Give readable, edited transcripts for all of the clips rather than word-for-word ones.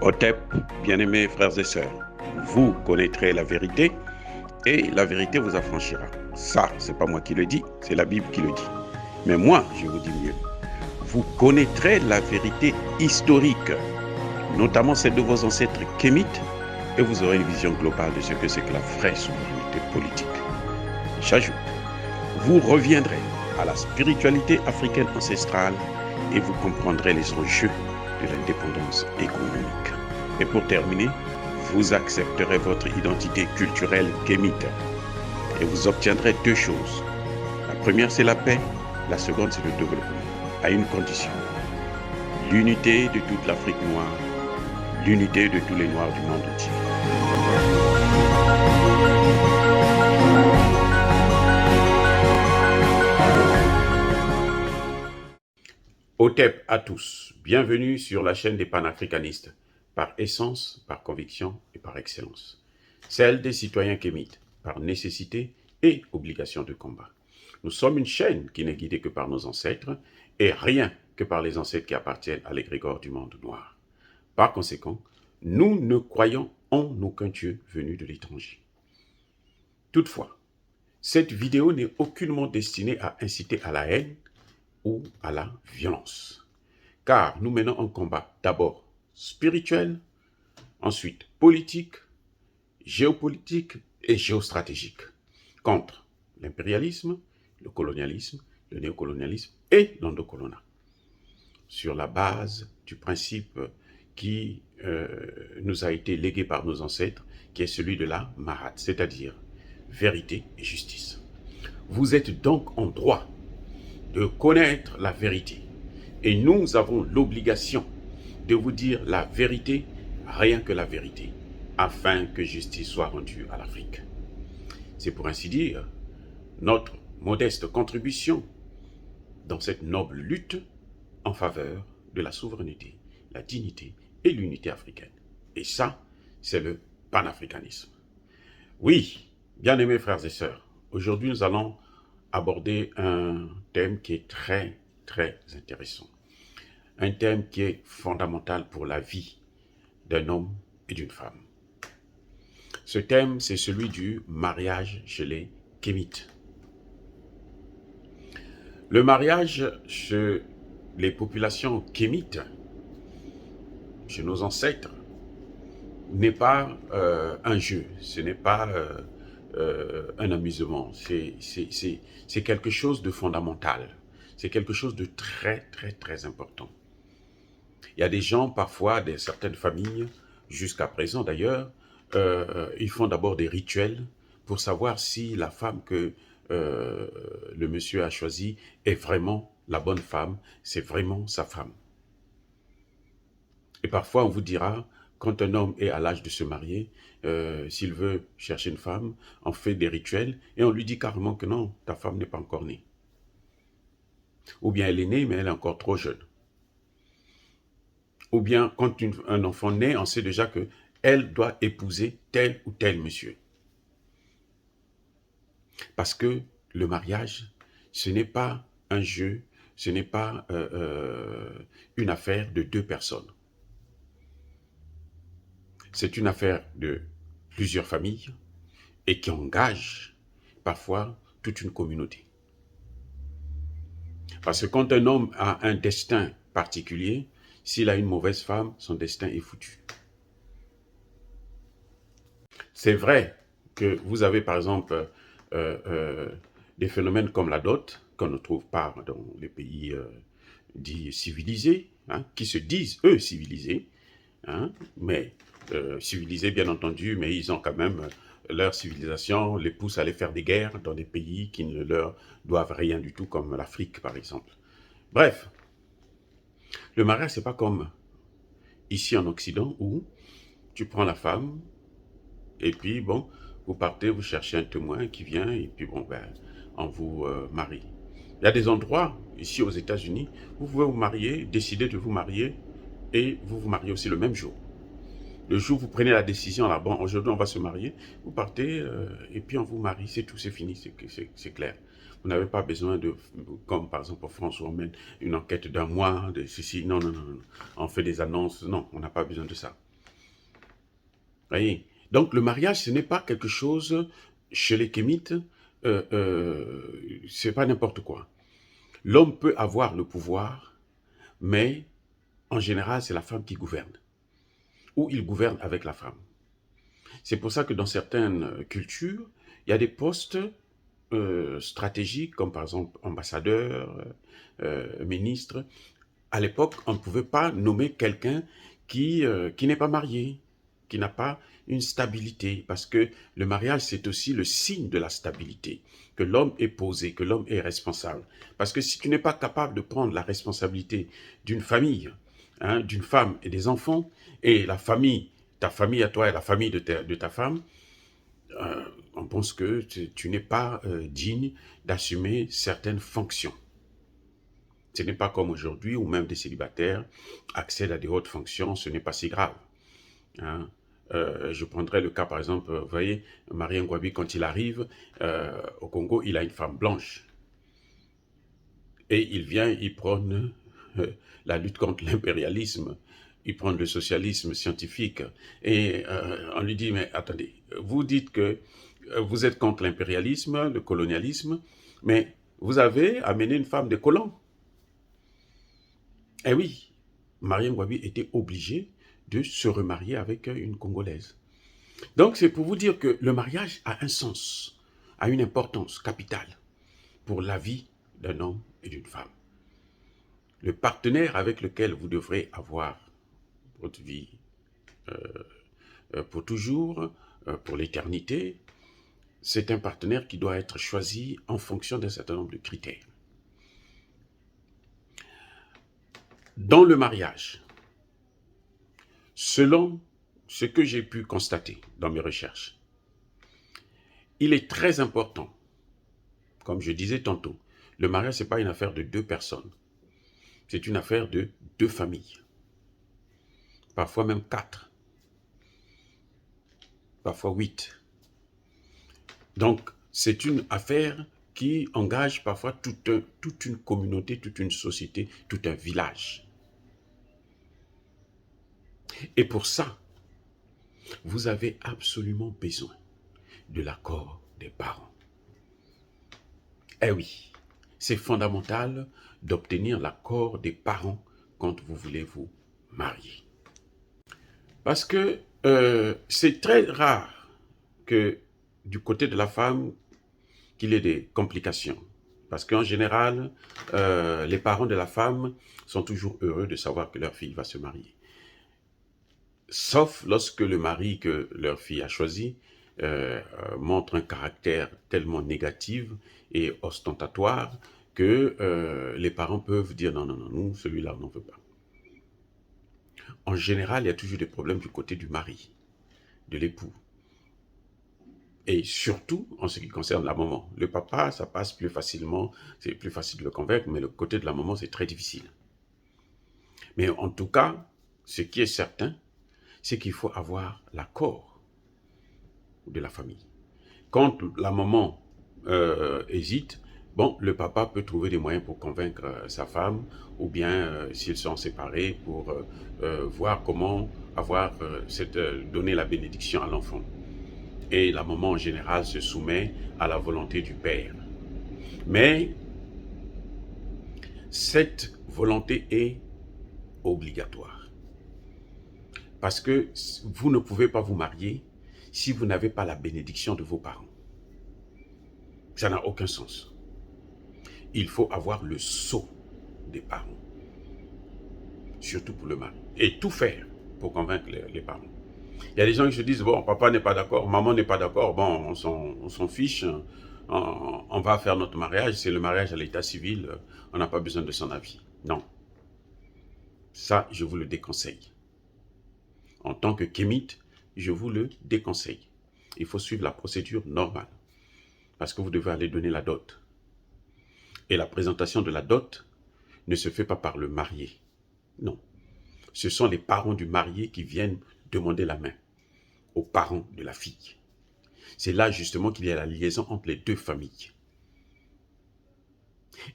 Otep, bien-aimés frères et sœurs, vous connaîtrez la vérité et la vérité vous affranchira. Ça, c'est pas moi qui le dis, c'est la Bible qui le dit. Mais moi, je vous dis mieux. Vous connaîtrez la vérité historique, notamment celle de vos ancêtres kémites, et vous aurez une vision globale de ce que c'est que la vraie souveraineté politique. J'ajoute, vous reviendrez à la spiritualité africaine ancestrale et vous comprendrez les enjeux de l'indépendance économique. Et pour terminer, vous accepterez votre identité culturelle kémite et vous obtiendrez deux choses. La première, c'est la paix. La seconde, c'est le développement, à une condition. L'unité de toute l'Afrique noire, l'unité de tous les Noirs du monde entier. Otep à tous, bienvenue sur la chaîne des panafricanistes, par essence, par conviction et par excellence. Celle des citoyens kémites, par nécessité et obligation de combat. Nous sommes une chaîne qui n'est guidée que par nos ancêtres et rien que par les ancêtres qui appartiennent à l'égrégore du monde noir. Par conséquent, nous ne croyons en aucun Dieu venu de l'étranger. Toutefois, cette vidéo n'est aucunement destinée à inciter à la haine ou à la violence. Car nous menons un combat d'abord spirituel, ensuite politique, géopolitique et géostratégique contre l'impérialisme, le colonialisme, le néocolonialisme et l'endocoloniat. Sur la base du principe qui nous a été légué par nos ancêtres, qui est celui de la Mahat, c'est-à-dire vérité et justice. Vous êtes donc en droit de connaître la vérité. Et nous avons l'obligation de vous dire la vérité, rien que la vérité, afin que justice soit rendue à l'Afrique. C'est pour ainsi dire notre modeste contribution dans cette noble lutte en faveur de la souveraineté, la dignité et l'unité africaine. Et ça, c'est le panafricanisme. Oui, bien-aimés frères et sœurs, aujourd'hui nous allons aborder un thème qui est très intéressant. Un thème qui est fondamental pour la vie d'un homme et d'une femme. Ce thème, c'est celui du mariage chez les kémites. Le mariage chez les populations kémites, chez nos ancêtres, n'est pas un jeu, ce n'est pas un amusement, c'est quelque chose de fondamental, c'est quelque chose de très important. Il y a des gens, parfois, de certaines familles, jusqu'à présent d'ailleurs, ils font d'abord des rituels pour savoir si la femme que le monsieur a choisie est vraiment la bonne femme, c'est vraiment sa femme. Et parfois, on vous dira, quand un homme est à l'âge de se marier, s'il veut chercher une femme, on fait des rituels et on lui dit carrément que non, ta femme n'est pas encore née. Ou bien elle est née, mais elle est encore trop jeune. Ou bien quand un enfant naît, on sait déjà qu'elle doit épouser tel ou tel monsieur. Parce que le mariage, ce n'est pas un jeu, ce n'est pas une affaire de deux personnes. C'est une affaire de plusieurs familles et qui engage parfois toute une communauté. Parce que quand un homme a un destin particulier, s'il a une mauvaise femme, son destin est foutu. C'est vrai que vous avez par exemple des phénomènes comme la dot, qu'on ne trouve pas dans les pays dits civilisés, hein, qui se disent eux civilisés, hein, mais civilisés bien entendu, mais ils ont quand même leur civilisation les pousse à aller faire des guerres dans des pays qui ne leur doivent rien du tout, comme l'Afrique par exemple. Bref, le mariage c'est pas comme ici en Occident où tu prends la femme et puis bon, vous partez, vous cherchez un témoin qui vient et puis bon ben, on vous marie. Il y a des endroits ici aux États-Unis, vous pouvez vous marier, décider de vous marier et vous vous mariez aussi le même jour. Le jour où vous prenez la décision, là, bon, aujourd'hui on va se marier, vous partez et puis on vous marie, c'est tout, c'est fini, c'est clair. Vous n'avez pas besoin de, comme par exemple en France où on mène une enquête d'un mois, de ceci, non, on fait des annonces, non, on n'a pas besoin de ça. Voyez? Donc le mariage, ce n'est pas quelque chose, chez les Kémites, c'est pas n'importe quoi. L'homme peut avoir le pouvoir, mais en général, c'est la femme qui gouverne, ou il gouverne avec la femme. C'est pour ça que dans certaines cultures, il y a des postes stratégiques, comme par exemple ambassadeur, ministre. À l'époque, on ne pouvait pas nommer quelqu'un qui n'est pas marié, qui n'a pas une stabilité, parce que le mariage, c'est aussi le signe de la stabilité, que l'homme est posé, que l'homme est responsable. Parce que si tu n'es pas capable de prendre la responsabilité d'une famille, hein, d'une femme et des enfants, et la famille, ta famille à toi et la famille de ta femme, on pense que tu n'es pas digne d'assumer certaines fonctions. Ce n'est pas comme aujourd'hui où même des célibataires accèdent à des hautes fonctions, ce n'est pas si grave. Hein. Je prendrai le cas, par exemple, vous voyez, Marien Ngouabi, quand il arrive au Congo, il a une femme blanche. Et il vient, il prône la lutte contre l'impérialisme, il prône le socialisme scientifique. Et on lui dit, mais attendez, vous dites que vous êtes contre l'impérialisme, le colonialisme, mais vous avez amené une femme de colon. Eh oui, Marien Ngouabi était obligé de se remarier avec une Congolaise. Donc c'est pour vous dire que le mariage a un sens, a une importance capitale pour la vie d'un homme et d'une femme. Le partenaire avec lequel vous devrez avoir votre vie pour toujours, pour l'éternité, c'est un partenaire qui doit être choisi en fonction d'un certain nombre de critères. Dans le mariage, selon ce que j'ai pu constater dans mes recherches, il est très important, comme je disais tantôt, le mariage, ce n'est pas une affaire de deux personnes, c'est une affaire de deux familles, parfois même quatre, parfois 8. Donc, c'est une affaire qui engage parfois toute une communauté, toute une société, tout un village. Et pour ça, vous avez absolument besoin de l'accord des parents. Eh oui, c'est fondamental d'obtenir l'accord des parents quand vous voulez vous marier. Parce que c'est très rare que du côté de la femme, qu'il y ait des complications. Parce qu'en général, les parents de la femme sont toujours heureux de savoir que leur fille va se marier. Sauf lorsque le mari que leur fille a choisi montre un caractère tellement négatif et ostentatoire que les parents peuvent dire non, non, non, nous, celui-là, on n'en veut pas. En général, il y a toujours des problèmes du côté du mari, de l'époux. Et surtout en ce qui concerne la maman. Le papa, ça passe plus facilement, c'est plus facile de le convaincre, mais le côté de la maman, c'est très difficile. Mais en tout cas, ce qui est certain, c'est qu'il faut avoir l'accord de la famille. Quand la maman hésite, bon, le papa peut trouver des moyens pour convaincre sa femme, ou bien, s'ils sont séparés, pour voir comment donner la bénédiction à l'enfant. Et la maman, en général, se soumet à la volonté du père. Mais cette volonté est obligatoire. Parce que vous ne pouvez pas vous marier si vous n'avez pas la bénédiction de vos parents. Ça n'a aucun sens. Il faut avoir le sceau des parents. Surtout pour le mari. Et tout faire pour convaincre les parents. Il y a des gens qui se disent, bon, papa n'est pas d'accord, maman n'est pas d'accord, bon, on s'en fiche, on va faire notre mariage, c'est le mariage à l'état civil, on n'a pas besoin de son avis. Non. Ça, je vous le déconseille. En tant que kémite, je vous le déconseille. Il faut suivre la procédure normale. Parce que vous devez aller donner la dot. Et la présentation de la dot ne se fait pas par le marié. Non. Ce sont les parents du marié qui viennent demander la main aux parents de la fille. C'est là justement qu'il y a la liaison entre les deux familles.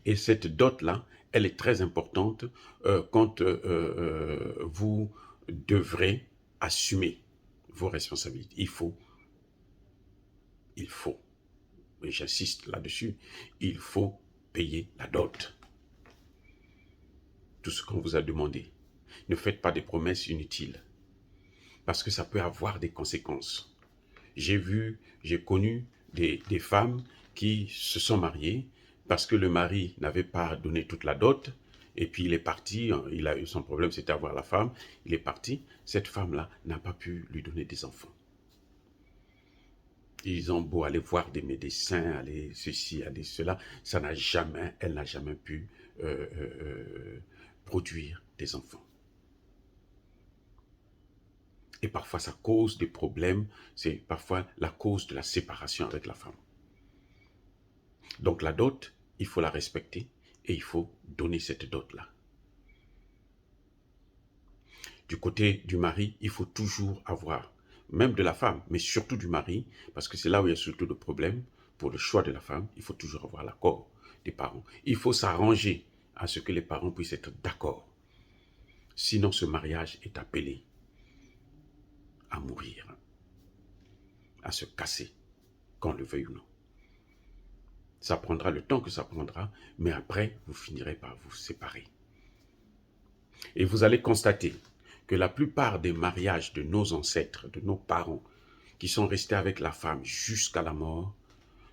Et cette dot-là, elle est très importante quand vous devrez assumer vos responsabilités. Il faut, et j'insiste là-dessus, il faut payer la dot. Tout ce qu'on vous a demandé. Ne faites pas des promesses inutiles, parce que ça peut avoir des conséquences. J'ai connu des femmes qui se sont mariées parce que le mari n'avait pas donné toute la dot, et puis il est parti, il a eu son problème, c'était avoir la femme, il est parti, cette femme-là n'a pas pu lui donner des enfants. Ils ont beau aller voir des médecins, aller ceci, aller cela, elle n'a jamais pu produire des enfants. Et parfois, ça cause des problèmes, c'est parfois la cause de la séparation avec la femme. Donc la dot, il faut la respecter et il faut donner cette dot-là. Du côté du mari, il faut toujours avoir, même de la femme, mais surtout du mari, parce que c'est là où il y a surtout de problèmes, pour le choix de la femme, il faut toujours avoir l'accord des parents. Il faut s'arranger à ce que les parents puissent être d'accord. Sinon, ce mariage est appelé à mourir, à se casser, qu'on le veuille ou non. Ça prendra le temps que ça prendra, mais après, vous finirez par vous séparer. Et vous allez constater que la plupart des mariages de nos ancêtres, de nos parents, qui sont restés avec la femme jusqu'à la mort,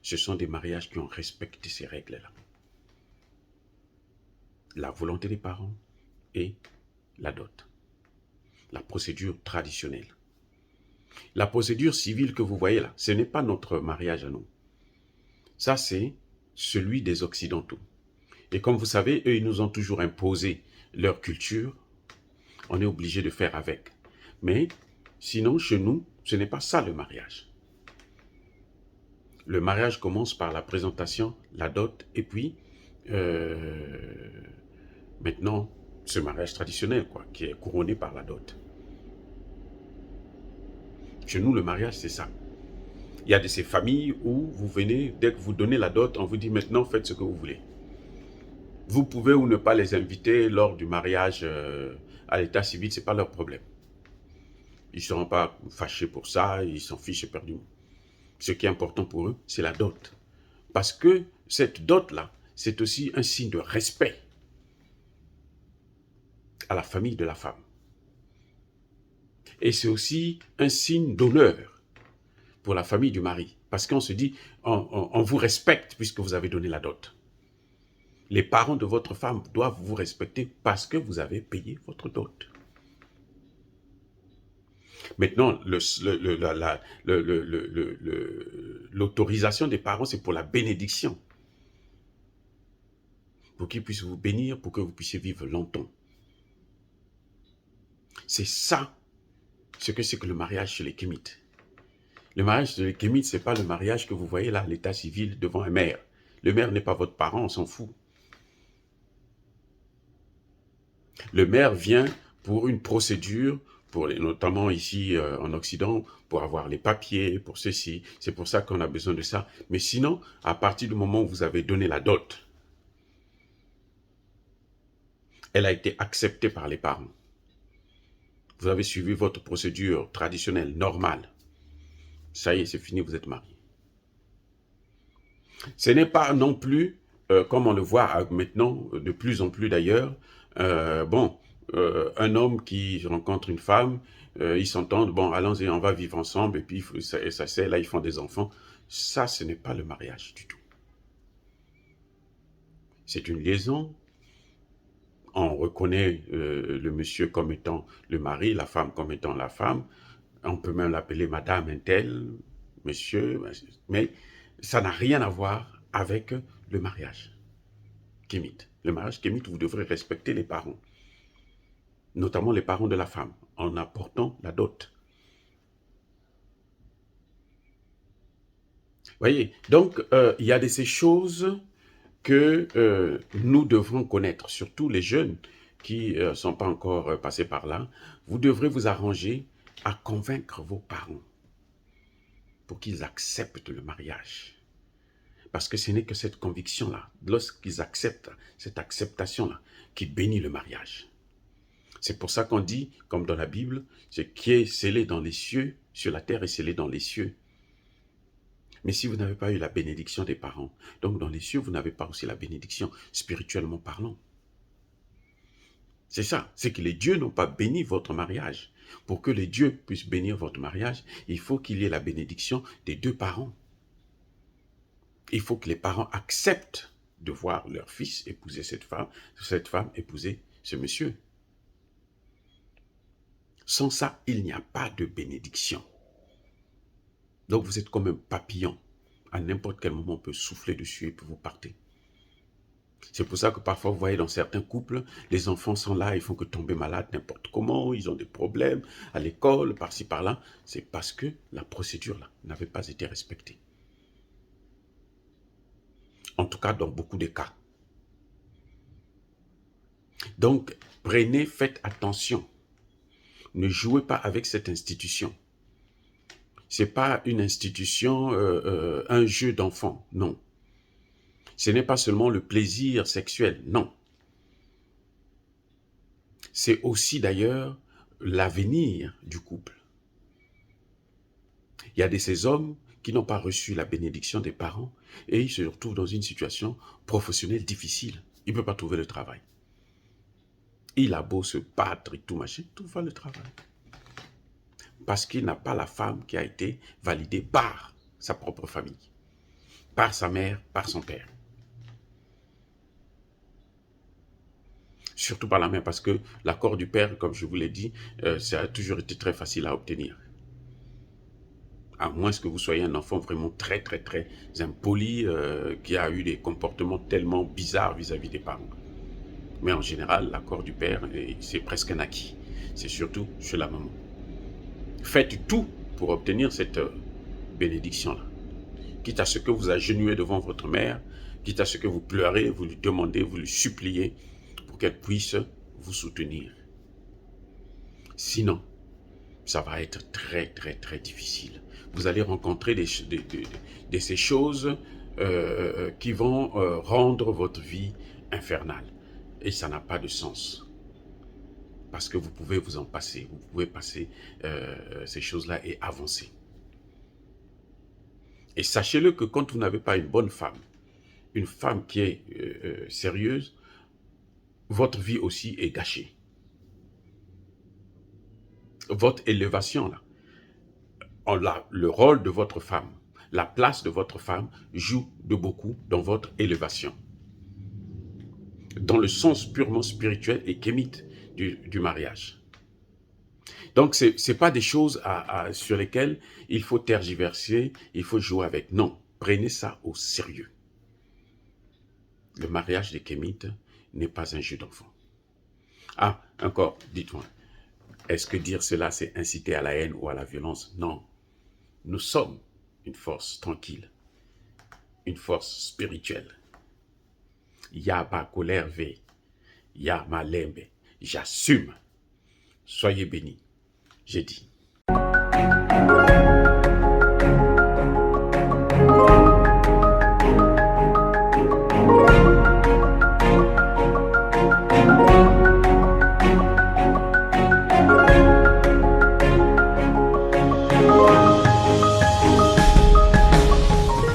ce sont des mariages qui ont respecté ces règles-là. La volonté des parents et la dot. La procédure traditionnelle. La procédure civile que vous voyez là, ce n'est pas notre mariage à nous. Ça, c'est celui des Occidentaux. Et comme vous savez, eux, ils nous ont toujours imposé leur culture. On est obligé de faire avec. Mais sinon, chez nous, ce n'est pas ça le mariage. Le mariage commence par la présentation, la dot, et puis maintenant, ce mariage traditionnel, quoi, qui est couronné par la dot. Chez nous, le mariage, c'est ça. Il y a de ces familles où vous venez, dès que vous donnez la dot, on vous dit maintenant, faites ce que vous voulez. Vous pouvez ou ne pas les inviter lors du mariage à l'état civil, ce n'est pas leur problème. Ils ne seront pas fâchés pour ça, ils s'en fichent éperdument. Ce qui est important pour eux, c'est la dot. Parce que cette dot-là, c'est aussi un signe de respect à la famille de la femme. Et c'est aussi un signe d'honneur pour la famille du mari. Parce qu'on se dit, on vous respecte puisque vous avez donné la dot. Les parents de votre femme doivent vous respecter parce que vous avez payé votre dot. Maintenant, l'autorisation des parents, c'est pour la bénédiction. Pour qu'ils puissent vous bénir, pour que vous puissiez vivre longtemps. C'est ça, ce que c'est que le mariage chez les Kémites. Le mariage chez les Kémites, ce n'est pas le mariage que vous voyez là, à l'état civil, devant un maire. Le maire n'est pas votre parent, on s'en fout. Le maire vient pour une procédure, notamment ici en Occident, pour avoir les papiers, pour ceci. C'est pour ça qu'on a besoin de ça. Mais sinon, à partir du moment où vous avez donné la dot, elle a été acceptée par les parents. Vous avez suivi votre procédure traditionnelle, normale. Ça y est, c'est fini, vous êtes marié. Ce n'est pas non plus, comme on le voit maintenant, de plus en plus d'ailleurs, un homme qui rencontre une femme, ils s'entendent, bon, allons-y, on va vivre ensemble, et puis ça c'est, là, ils font des enfants. Ça, ce n'est pas le mariage du tout. C'est une liaison. On reconnaît le monsieur comme étant le mari, la femme comme étant la femme. On peut même l'appeler madame un tel, monsieur, mais ça n'a rien à voir avec le mariage kémite. Le mariage kémite, vous devrez respecter les parents, notamment les parents de la femme, en apportant la dot. Voyez, donc il y a de ces choses que nous devrons connaître, surtout les jeunes qui ne sont pas encore passés par là. Vous devrez vous arranger à convaincre vos parents pour qu'ils acceptent le mariage. Parce que ce n'est que cette conviction-là, lorsqu'ils acceptent, cette acceptation-là, qui bénit le mariage. C'est pour ça qu'on dit, comme dans la Bible, ce qui est scellé dans les cieux sur la terre est scellé dans les cieux. Mais si vous n'avez pas eu la bénédiction des parents, donc dans les cieux, vous n'avez pas aussi la bénédiction spirituellement parlant. C'est ça, c'est que les dieux n'ont pas béni votre mariage. Pour que les dieux puissent bénir votre mariage, il faut qu'il y ait la bénédiction des deux parents. Il faut que les parents acceptent de voir leur fils épouser cette femme épouser ce monsieur. Sans ça, il n'y a pas de bénédiction. Donc vous êtes comme un papillon. À n'importe quel moment, on peut souffler dessus et puis vous partez. C'est pour ça que parfois, vous voyez dans certains couples, les enfants sont là, ils font que tomber malades n'importe comment, ils ont des problèmes à l'école, par-ci, par-là. C'est parce que la procédure là n'avait pas été respectée. En tout cas, dans beaucoup de cas. Donc, faites attention. Ne jouez pas avec cette institution. Ce n'est pas une institution, un jeu d'enfant, non. Ce n'est pas seulement le plaisir sexuel, non. C'est aussi d'ailleurs l'avenir du couple. Il y a de ces hommes qui n'ont pas reçu la bénédiction des parents et ils se retrouvent dans une situation professionnelle difficile. Il ne peut pas trouver le travail. Il a beau se battre et tout machin, tout va le travail. Parce qu'il n'a pas la femme qui a été validée par sa propre famille, par sa mère, par son père. Surtout par la mère, parce que l'accord du père, comme je vous l'ai dit, ça a toujours été très facile à obtenir. À moins que vous soyez un enfant vraiment très impoli, qui a eu des comportements tellement bizarres vis-à-vis des parents. Mais en général, l'accord du père, c'est presque un acquis. C'est surtout chez la maman. Faites tout pour obtenir cette bénédiction-là. Quitte à ce que vous agenouillez devant votre mère, quitte à ce que vous pleurez, vous lui demandez, vous lui suppliez pour qu'elle puisse vous soutenir. Sinon, ça va être très difficile. Vous allez rencontrer ces choses qui vont rendre votre vie infernale. Et ça n'a pas de sens. Parce que vous pouvez vous en passer. Vous pouvez passer ces choses-là et avancer. Et sachez-le que quand vous n'avez pas une bonne femme, une femme qui est sérieuse, votre vie aussi est gâchée. Votre élévation, là, le rôle de votre femme, la place de votre femme joue de beaucoup dans votre élévation. Dans le sens purement spirituel et kémite du mariage. Donc, ce n'est pas des choses sur lesquelles il faut tergiverser, il faut jouer avec. Non, prenez ça au sérieux. Le mariage des kémites n'est pas un jeu d'enfant. Ah, encore, dites-moi, est-ce que dire cela, c'est inciter à la haine ou à la violence? Non. Nous sommes une force tranquille, une force spirituelle. Ya ba colère ve, ya ma lembe, j'assume. Soyez bénis, j'ai dit.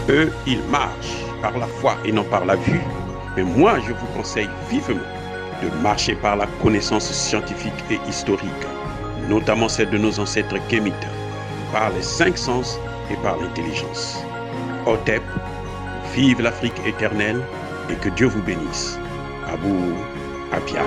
Eux, ils marchent par la foi et non par la vue. Mais moi, je vous conseille vivement de marcher par la connaissance scientifique et historique, notamment celle de nos ancêtres kémites, par les 5 sens et par l'intelligence. Otep, vive l'Afrique éternelle et que Dieu vous bénisse. Abou Apia.